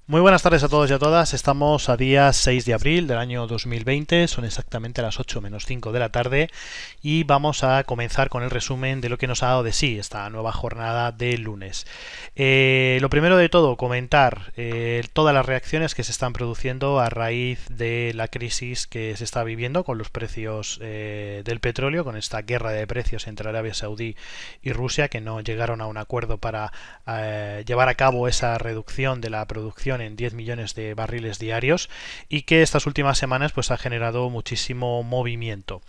Muy buenas tardes a todos y a todas. Estamos a día 6 de abril del año 2020, son exactamente las 8 menos 5 de la tarde y vamos a comenzar con el resumen de lo que nos ha dado de sí esta nueva jornada de lunes. Lo primero de todo, comentar todas las reacciones que se están produciendo a raíz de la crisis que se está viviendo con los precios del petróleo, con esta guerra de precios entre Arabia Saudí y Rusia, que no llegaron a un acuerdo para llevar a cabo esa reducción de la producción en 10 millones de barriles diarios y que estas últimas semanas pues ha generado muchísimo movimiento.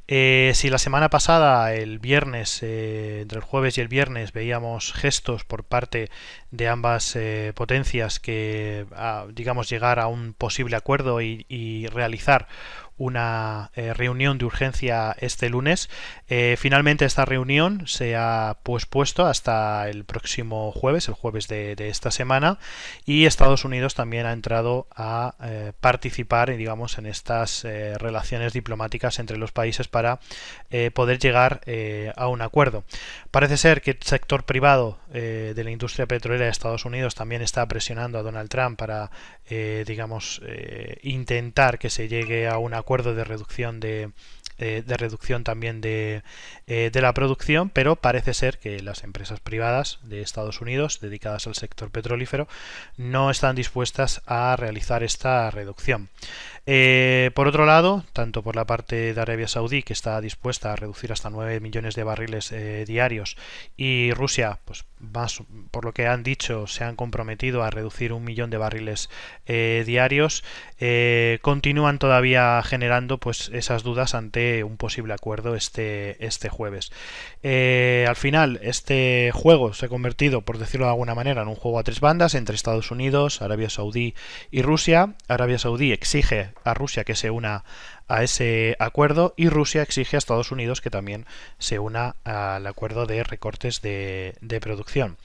Si la semana pasada, el viernes, entre el jueves y el viernes, veíamos gestos por parte de ambas potencias que, digamos, llegar a un posible acuerdo y realizar una reunión de urgencia este lunes. Finalmente esta reunión se ha pospuesto hasta el próximo jueves, el jueves de esta semana, y Estados Unidos también ha entrado a participar, digamos, en estas relaciones diplomáticas entre los países para poder llegar a un acuerdo. Parece ser que el sector privado de la industria petrolera de Estados Unidos también está presionando a Donald Trump para digamos, intentar que se llegue a un acuerdo de reducción reducción también de la producción, pero parece ser que las empresas privadas de Estados Unidos dedicadas al sector petrolífero no están dispuestas a realizar esta reducción. Por otro lado, tanto por la parte de Arabia Saudí, que está dispuesta a reducir hasta 9 millones de barriles diarios, y Rusia, pues más por lo que han dicho, se han comprometido a reducir 1 millón de barriles diarios, continúan todavía generando pues esas dudas ante un posible acuerdo este jueves. Al final, este juego se ha convertido, por decirlo de alguna manera, en un juego a tres bandas entre Estados Unidos, Arabia Saudí y Rusia. Arabia Saudí exige a Rusia que se una a ese acuerdo y Rusia exige a Estados Unidos que también se una al acuerdo de recortes de producción.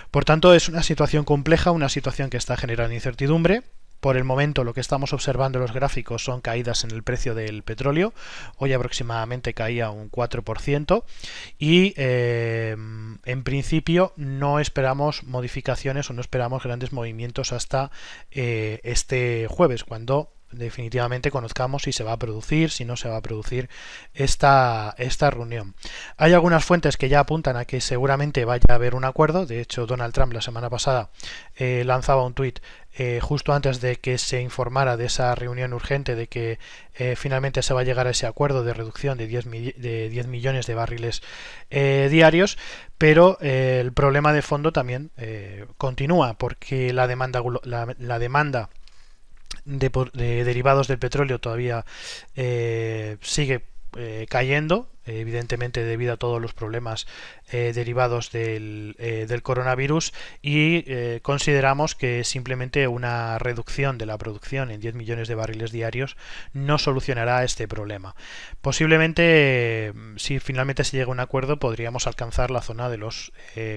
Por tanto, es una situación compleja, una situación que está generando incertidumbre. Por el momento lo que estamos observando en los gráficos son caídas en el precio del petróleo. Hoy aproximadamente caía un 4% y en principio no esperamos modificaciones o no esperamos grandes movimientos hasta este jueves, cuando definitivamente conozcamos si se va a producir, si no se va a producir esta reunión. Hay algunas fuentes que ya apuntan a que seguramente vaya a haber un acuerdo. De hecho, Donald Trump la semana pasada lanzaba un tuit justo antes de que se informara de esa reunión urgente, de que finalmente se va a llegar a ese acuerdo de reducción de 10 millones de barriles diarios, pero el problema de fondo también continúa, porque la demanda de derivados del petróleo todavía sigue cayendo, evidentemente debido a todos los problemas derivados del coronavirus, y consideramos que simplemente una reducción de la producción en 10 millones de barriles diarios no solucionará este problema. Posiblemente, si finalmente se llega a un acuerdo, podríamos alcanzar la zona de los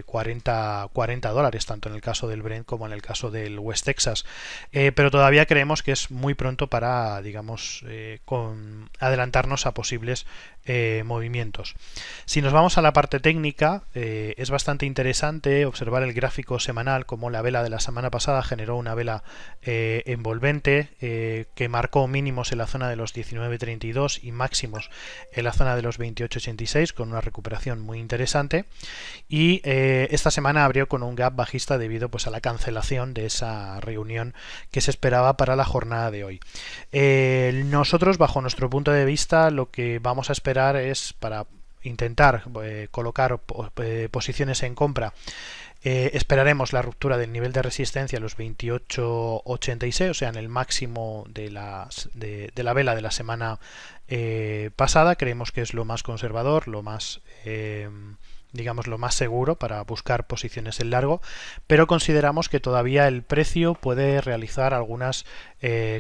40 dólares, tanto en el caso del Brent como en el caso del West Texas, pero todavía creemos que es muy pronto para, digamos, adelantarnos a posibles movimientos. Si nos vamos a la parte técnica, es bastante interesante observar el gráfico semanal, como la vela de la semana pasada generó una vela envolvente que marcó mínimos en la zona de los 19.32 y máximos en la zona de los 28.86, con una recuperación muy interesante, y esta semana abrió con un gap bajista debido pues a la cancelación de esa reunión que se esperaba para la jornada de hoy. Nosotros, bajo nuestro punto de vista, lo que vamos a esperar es, para intentar colocar posiciones en compra, esperaremos la ruptura del nivel de resistencia a los 28.86, o sea, en el máximo de la vela de la semana pasada. Creemos que es lo más conservador, lo más digamos lo más seguro para buscar posiciones en largo, pero consideramos que todavía el precio puede realizar algunas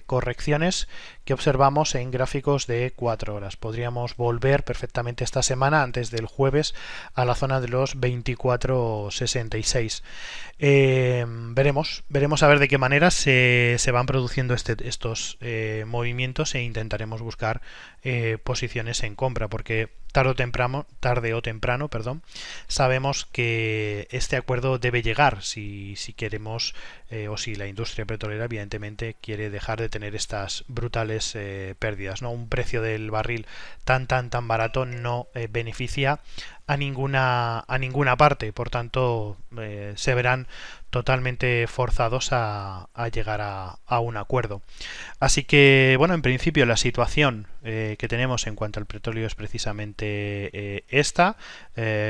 correcciones que observamos en gráficos de 4 horas. Podríamos volver perfectamente esta semana, antes del jueves, a la zona de los 24.66. Veremos a ver de qué manera se van produciendo estos movimientos, e intentaremos buscar posiciones en compra, porque tarde o temprano, perdón, sabemos que este acuerdo debe llegar si queremos o si la industria petrolera evidentemente quiere dejar de tener estas brutales pérdidas, ¿no? Un precio del barril tan barato no beneficia a ninguna parte, por tanto se verán totalmente forzados a llegar a un acuerdo. Así que, bueno, en principio la situación que tenemos en cuanto al petróleo es precisamente esta,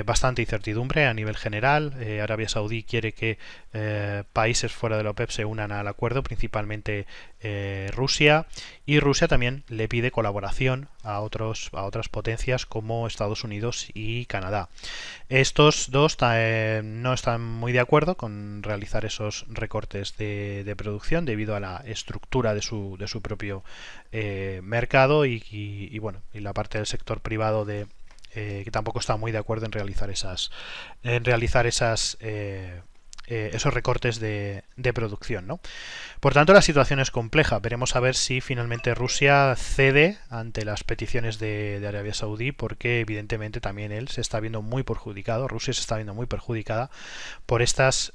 bastante incertidumbre a nivel general. Arabia Saudí quiere que países fuera de la OPEP se unan al acuerdo, principalmente Rusia, y Rusia también le pide colaboración a otras potencias como Estados Unidos y Canadá. Estos dos no están muy de acuerdo con realizar esos recortes de producción debido a la estructura de su propio mercado y bueno, y la parte del sector privado que tampoco está muy de acuerdo en realizar esos recortes de producción, ¿no? Por tanto, la situación es compleja. Veremos a ver si finalmente Rusia cede ante las peticiones de Arabia Saudí, porque evidentemente también él se está viendo muy perjudicado, Rusia se está viendo muy perjudicada por estos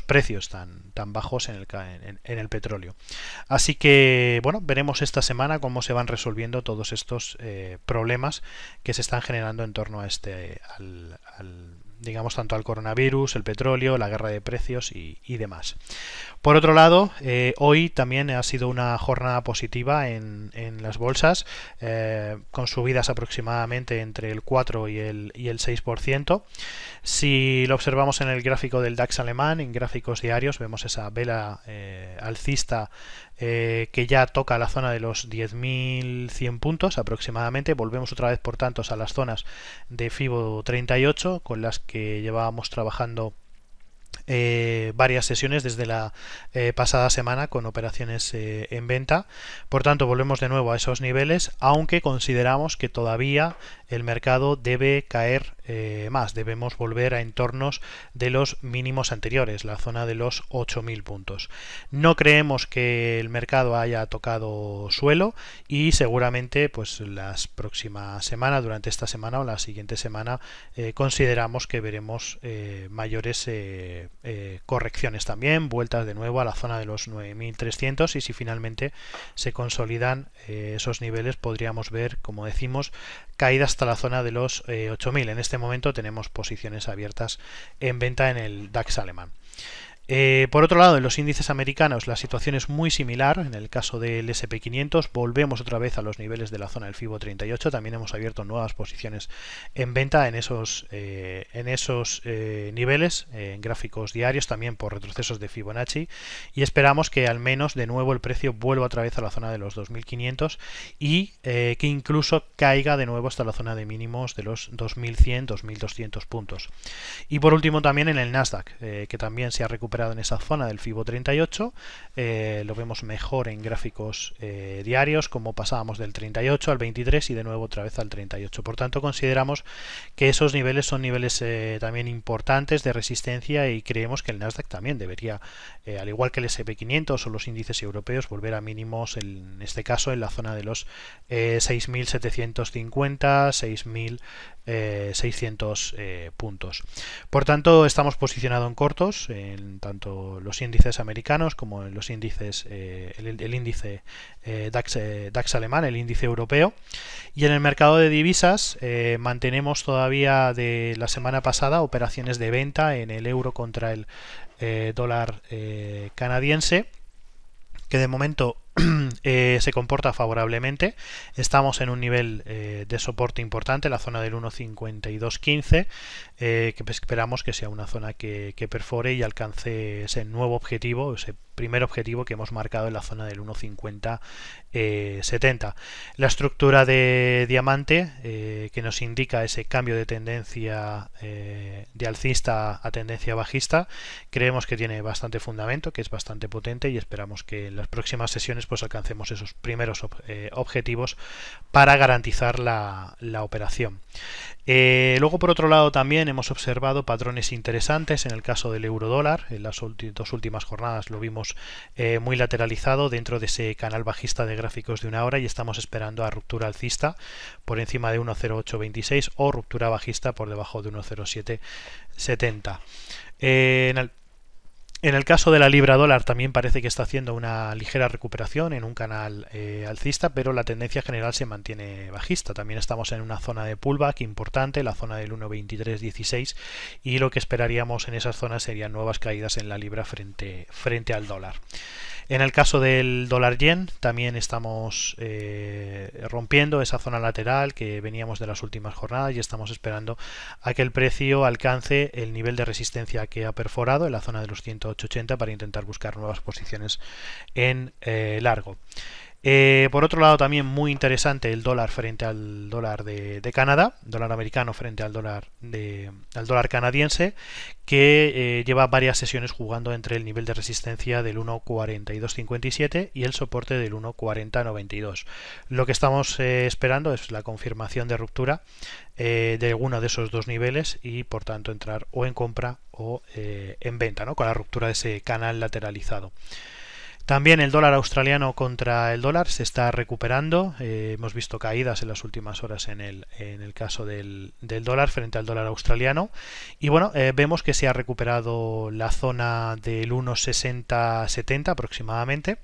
precios tan bajos en el petróleo. Así que, bueno, veremos esta semana cómo se van resolviendo todos estos problemas que se están generando en torno a digamos, tanto al coronavirus, el petróleo, la guerra de precios y demás. Por otro lado, hoy también ha sido una jornada positiva en las bolsas, con subidas aproximadamente entre el 4 y el 6%. Si lo observamos en el gráfico del DAX alemán, en gráficos diarios, vemos esa vela alcista que ya toca la zona de los 10.100 puntos aproximadamente. Volvemos otra vez, por tanto, a las zonas de FIBO 38 con las que llevábamos trabajando varias sesiones desde la pasada semana con operaciones en venta. Por tanto, volvemos de nuevo a esos niveles, aunque consideramos que todavía el mercado debe caer más. Debemos volver a entornos de los mínimos anteriores, la zona de los 8.000 puntos. No creemos que el mercado haya tocado suelo y seguramente pues las próximas semanas, durante esta semana o la siguiente semana, consideramos que veremos mayores correcciones también, vueltas de nuevo a la zona de los 9.300, y si finalmente se consolidan esos niveles podríamos ver, como decimos, caída hasta la zona de los 8.000. En este momento tenemos posiciones abiertas en venta en el DAX alemán. Por otro lado, en los índices americanos la situación es muy similar. En el caso del S&P 500 volvemos otra vez a los niveles de la zona del FIBO 38. También hemos abierto nuevas posiciones en venta en esos niveles, en gráficos diarios, también por retrocesos de Fibonacci, y esperamos que al menos de nuevo el precio vuelva otra vez a la zona de los 2.500 y que incluso caiga de nuevo hasta la zona de mínimos de los 2.100, 2.200 puntos. Y por último también en el Nasdaq, que también se ha recuperado en esa zona del FIBO 38, lo vemos mejor en gráficos diarios, como pasábamos del 38 al 23 y de nuevo otra vez al 38. Por tanto, consideramos que esos niveles son niveles también importantes de resistencia, y creemos que el Nasdaq también debería, al igual que el S&P 500 o los índices europeos, volver a mínimos, en este caso en la zona de los 6.750, 6.600 puntos. Por tanto, estamos posicionados en cortos en tanto los índices americanos como en los índices, el índice DAX alemán, el índice europeo. Y en el mercado de divisas mantenemos todavía de la semana pasada operaciones de venta en el euro contra el dólar canadiense, que de momento se comporta favorablemente. Estamos en un nivel de soporte importante, la zona del 1.5215, que esperamos que sea una zona que perfore y alcance ese nuevo objetivo, ese primer objetivo que hemos marcado en la zona del 1.5070. La estructura de diamante que nos indica ese cambio de tendencia de alcista a tendencia bajista, creemos que tiene bastante fundamento, que es bastante potente, y esperamos que en las próximas sesiones operaciones pues alcancemos esos primeros objetivos para garantizar la operación. Luego, por otro lado, también hemos observado patrones interesantes en el caso del euro dólar. En las dos últimas jornadas lo vimos muy lateralizado dentro de ese canal bajista de gráficos de una hora y estamos esperando a ruptura alcista por encima de 1.0826 o ruptura bajista por debajo de 1.0770. En el caso de la libra dólar también parece que está haciendo una ligera recuperación en un canal alcista, pero la tendencia general se mantiene bajista. También estamos en una zona de pullback importante, la zona del 1.2316, y lo que esperaríamos en esas zonas serían nuevas caídas en la libra frente al dólar. En el caso del dólar yen también estamos rompiendo esa zona lateral que veníamos de las últimas jornadas y estamos esperando a que el precio alcance el nivel de resistencia que ha perforado en la zona de los 108.80 para intentar buscar nuevas posiciones en largo. Por otro lado, también muy interesante el dólar frente al dólar de Canadá, dólar americano frente al dólar canadiense, que lleva varias sesiones jugando entre el nivel de resistencia del 1.4257 y el soporte del 1.4092. Lo que estamos esperando es la confirmación de ruptura de alguno de esos dos niveles y por tanto entrar o en compra o en venta, ¿no? Con la ruptura de ese canal lateralizado. También el dólar australiano contra el dólar se está recuperando. Hemos visto caídas en las últimas horas en el caso del dólar frente al dólar australiano. Y bueno, vemos que se ha recuperado la zona del 1.6070 aproximadamente.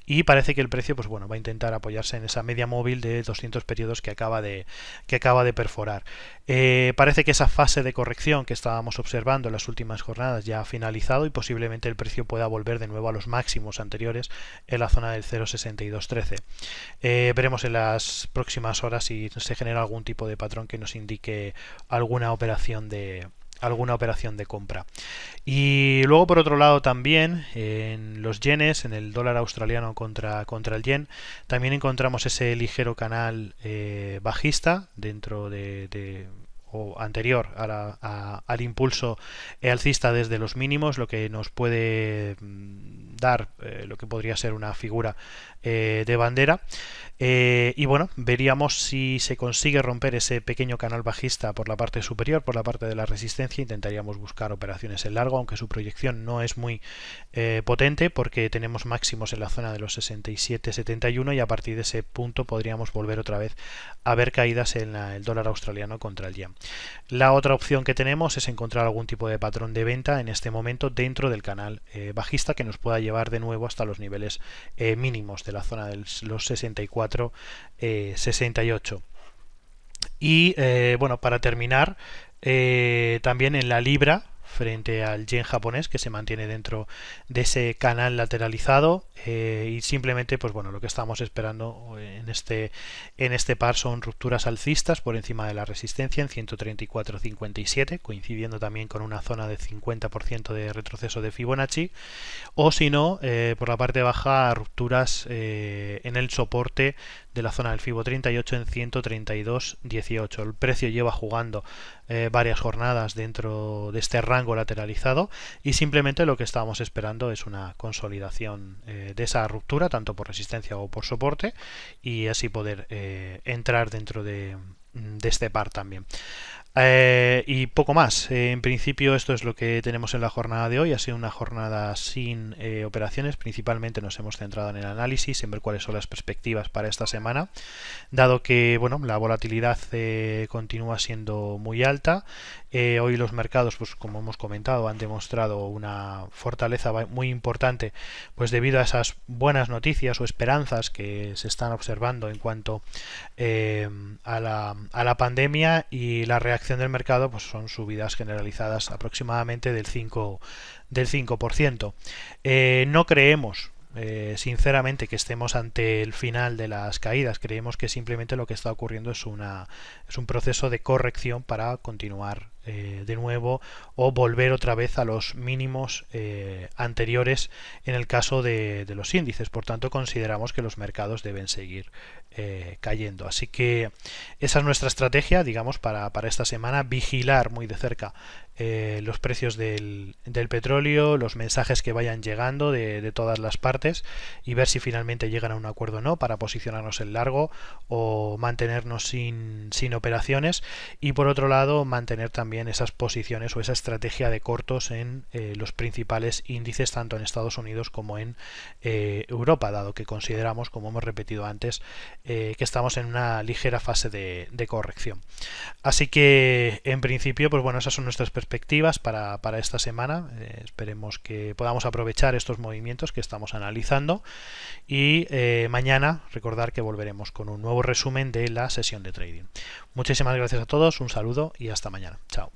Y parece que el precio pues bueno, va a intentar apoyarse en esa media móvil de 200 periodos que acaba de perforar. Parece que esa fase de corrección que estábamos observando en las últimas jornadas ya ha finalizado y posiblemente el precio pueda volver de nuevo a los máximos anteriores en la zona del 0.6213. Veremos en las próximas horas si se genera algún tipo de patrón que nos indique alguna operación de compra. Y luego por otro lado también en los yenes, en el dólar australiano contra el yen, también encontramos ese ligero canal bajista dentro o anterior al impulso alcista desde los mínimos, lo que nos puede dar lo que podría ser una figura de bandera. Y bueno, veríamos si se consigue romper ese pequeño canal bajista por la parte superior, por la parte de la resistencia. Intentaríamos buscar operaciones en largo, aunque su proyección no es muy potente porque tenemos máximos en la zona de los 67-71 y a partir de ese punto podríamos volver otra vez a ver caídas en el dólar australiano contra el yen. La otra opción que tenemos es encontrar algún tipo de patrón de venta en este momento dentro del canal bajista que nos pueda llevar de nuevo hasta los niveles mínimos de la zona de los 64-68. Y bueno, para terminar, también en la libra frente al yen japonés, que se mantiene dentro de ese canal lateralizado, y simplemente pues bueno, lo que estamos esperando en este par son rupturas alcistas por encima de la resistencia en 134.57, coincidiendo también con una zona de 50% de retroceso de Fibonacci, o si no, por la parte baja, rupturas en el soporte de la zona del Fibo 38 en 132.18. El precio lleva jugando varias jornadas dentro de este rango lateralizado y simplemente lo que estábamos esperando es una consolidación de esa ruptura, tanto por resistencia o por soporte, y así poder entrar dentro de este par también. Y poco más. En principio esto es lo que tenemos en la jornada de hoy. Ha sido una jornada sin operaciones. Principalmente nos hemos centrado en el análisis, en ver cuáles son las perspectivas para esta semana, dado que bueno, la volatilidad continúa siendo muy alta. Hoy los mercados, pues como hemos comentado, han demostrado una fortaleza muy importante, pues debido a esas buenas noticias o esperanzas que se están observando en cuanto a la pandemia, y la reacción del mercado pues son subidas generalizadas aproximadamente del 5%. No creemos sinceramente que estemos ante el final de las caídas. Creemos que simplemente lo que está ocurriendo es un proceso de corrección para continuar de nuevo o volver otra vez a los mínimos anteriores en el caso de los índices. Por tanto, consideramos que los mercados deben seguir cayendo. Así que esa es nuestra estrategia, digamos, para esta semana: vigilar muy de cerca los precios del petróleo, los mensajes que vayan llegando de todas las partes y ver si finalmente llegan a un acuerdo o no para posicionarnos en largo o mantenernos sin operaciones, y por otro lado mantener también esas posiciones o esa estrategia de cortos en los principales índices tanto en Estados Unidos como en Europa, dado que consideramos, como hemos repetido antes, que estamos en una ligera fase de corrección. Así que en principio, pues bueno, esas son nuestras perspectivas para esta semana. Esperemos que podamos aprovechar estos movimientos que estamos analizando, y mañana recordar que volveremos con un nuevo resumen de la sesión de trading. Muchísimas gracias a todos, un saludo y hasta mañana. Chao.